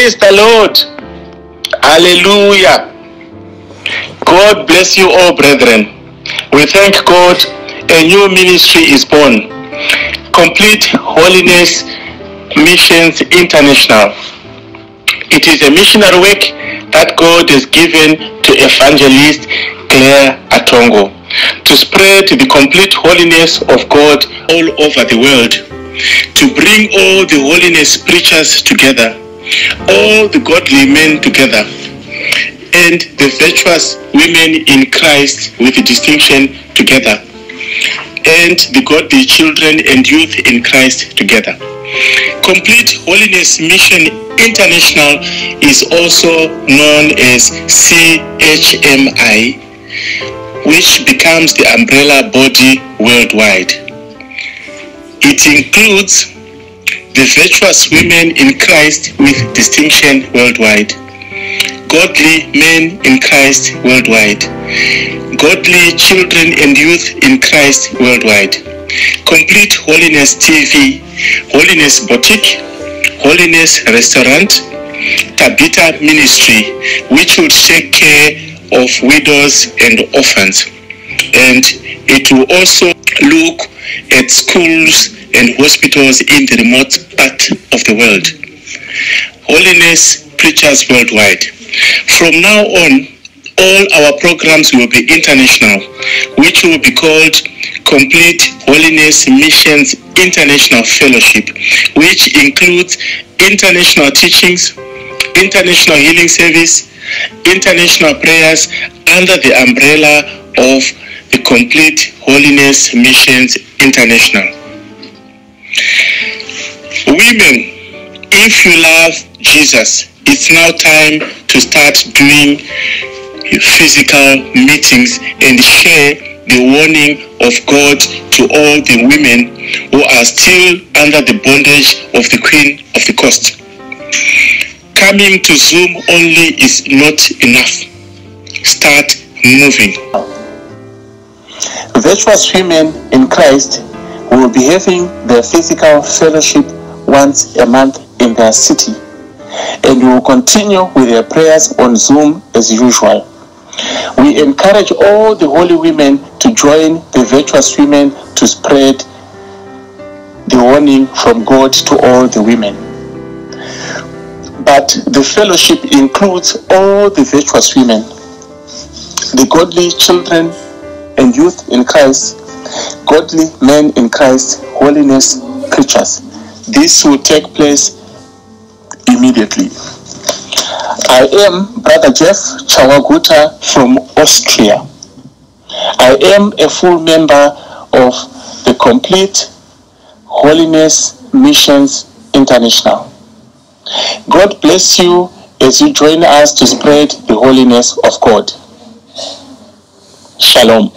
Praise the Lord. Hallelujah. God bless you all, brethren. We thank God a new ministry is born. Complete Holiness Missions International. It is a missionary work that God has given to evangelist Claire Atongo to spread the complete holiness of God all over the world, to bring all the holiness preachers together, all the godly men together, and the virtuous women in Christ with distinction together, and the godly children and youth in Christ together. Complete Holiness Mission International is also known as CHMI, which becomes the umbrella body worldwide. It includes the virtuous women in Christ with distinction worldwide, godly men in Christ worldwide, godly children and youth in Christ worldwide, Complete Holiness TV, Holiness Boutique, Holiness Restaurant, Tabitha Ministry, which would take care of widows and orphans, and it will also look at schools and hospitals in the remote part of the world. Holiness Preachers Worldwide. From now on, all our programs will be international, which will be called Complete Holiness Missions International Fellowship, which includes international teachings, international healing service, international prayers under the umbrella of the Complete Holiness Missions International. Women, if you love Jesus, it's now time to start doing physical meetings and share the warning of God to all the women who are still under the bondage of the Queen of the Coast. Coming to Zoom only is not enough. Start moving. Virtuous women in Christ will be having their physical fellowship once a month in their city, and will continue with their prayers on Zoom as usual. We encourage all the holy women to join the virtuous women to spread the warning from God to all the women. But the fellowship includes all the virtuous women, the godly children and youth in Christ, godly men in Christ, holiness preachers. This will take place immediately. I am Brother Jeff Chawaguta from Austria. I am a full member of the Complete Holiness Missions International. God bless you as you join us to spread the holiness of God. Shalom.